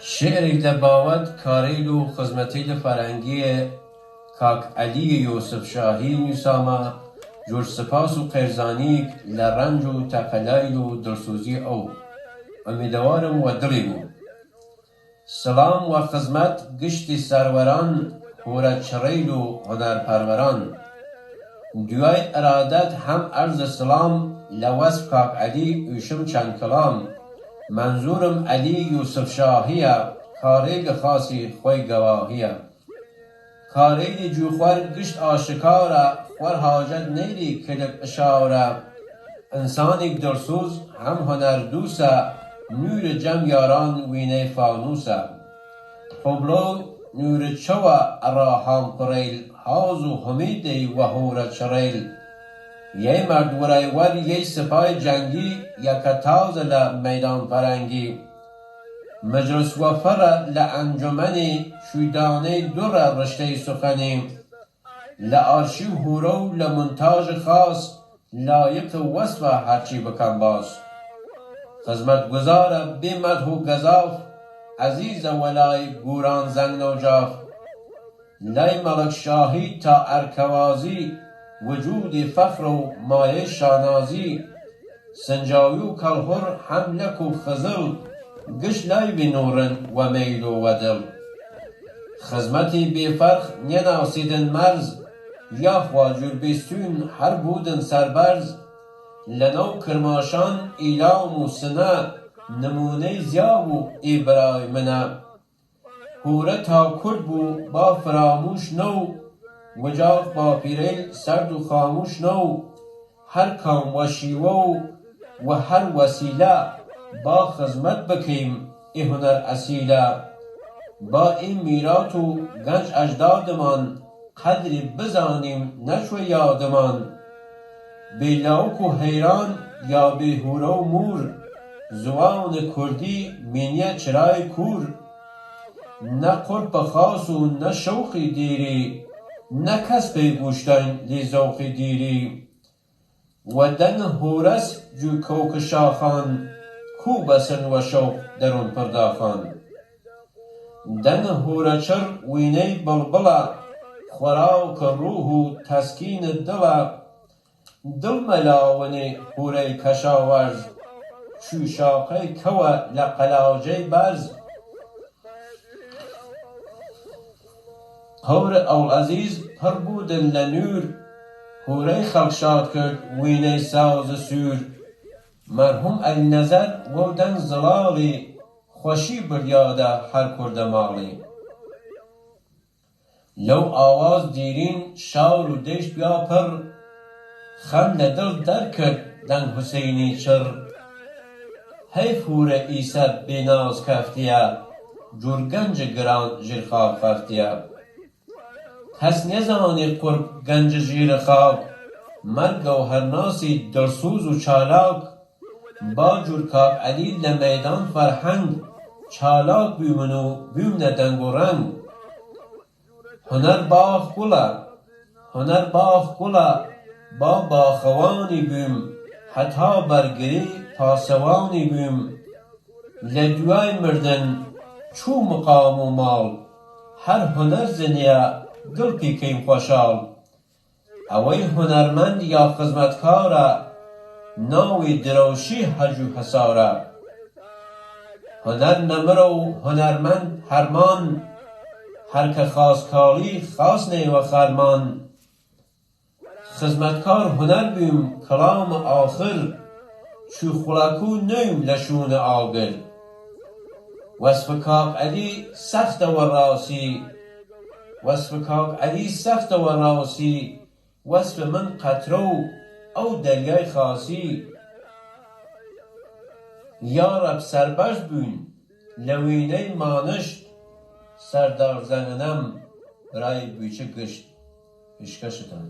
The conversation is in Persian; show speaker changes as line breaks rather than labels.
شعری دباوت کاریل و خزمتیل فرنگی کاک علی یوسف شاهی نویساما جور سپاس و قرزانی لرنج و تقلیل و دلسوزی او امیدوارم و دلی بو. سلام و خدمت گشت سروران هورا چریل و هنرپروران. دوای ارادت هم عرض سلام لوصف کاک علی ایشم چند کلام. منظورم علی یوسف شاهیه کاریل خاصی خوی گواهیه. کاریل جوخور گشت آشکاره خور حاجت نیلی کلک اشاره. انسانی درسوز هم هنر دوسه نور جم یاران وینه فانوسه. پبلو نور چوه اراهام قریل هازو همیدی و هورا چریل. یه مرد ورایور یه سپاه جنگی یکتاز لمیدان فرنگی. مجلس وفر لانجمنی شویدانه در رشته سخنی. لآرشیو هورو لمنتاج خاص لایق وصف هرچی بکن باز. خدمت گزار بی مدح و گزاف عزیز ولای گوران زنگ نوجاف. لای ملک شاهی تا ارکوازی وجود فخر و مایه شانازی. سنجاوی و کلهر حملک و خزل گشت لای بی نورن و میل و دل. خدمتی بی فرق نناسیدن مرز یا خواجور بیستون هر بودن سربرز. لنو کرماشان ایلام و سنه نمونه زیاب و ایبرای منه. هوره تا کل بو با فراموش نو وجاق با پیریل سرد و خاموش نو. هر کام و شیوه و هر وسیله با خدمت بکیم ای هنر اصیله. با این میرات و گنج اجدادمان قدری بزانیم نشو یادمان. بی لاوک و حیران یا بی هوره و مور زبان کردی مینیه چرای کور. نه قرب خاص و نه شوخی دیری نه کس پی گوشتن لی ذوقی دیری. و دن هورس جو کوک شاخان کو بسن و شوق درون پرداخان. دن هورچر وینه بلبله خوراک روح و تسکین دله. دل ملاونی هوره کشاورز شوشاقه کوه لقلاجه برز. هور اولعزیز پر بودن لنور هوره خلقشاد کرد وینه ساز سور. مرحوم علی نظر ودن زلالی خوشی بریاده هر کرده مالی. لو آواز دیرین شاور و دشت بیا پر خم لدل در کرد دن حسینی چر. حیف هوره ایسر بیناز کفتیه جور گنج گران جیر خواب خفتیه. کس نزانی قرب گنج زیر خاک مرگ و هرناسی درسوز و چالاک. با جور کاک علی لمیدان فرهنگ چالاک بیمنو بیمن دنگ و رنگ. هنر باخ گله با باخوانی بیم حتی برگری پاسوانی بیم. لدوای مردن چو مقام و مال هر هنر زنیه دل پیکیم خوشال. اوی هنرمند یا خدمتکاره ناوی دروشی حج و حساره. هنر نمرو هنرمند هرمان هر که خواست کالی خواست نی و خرمان. خدمتکار هنر بیم کلام آخر چو خلکو نیم لشون آگر. وصف کاک علی سخت و راسی وصف من قطرو او دریای خاصی. یا رب سربرز بین لوینه مانشت سردار زننم رای بیچه گشت اشکشتن.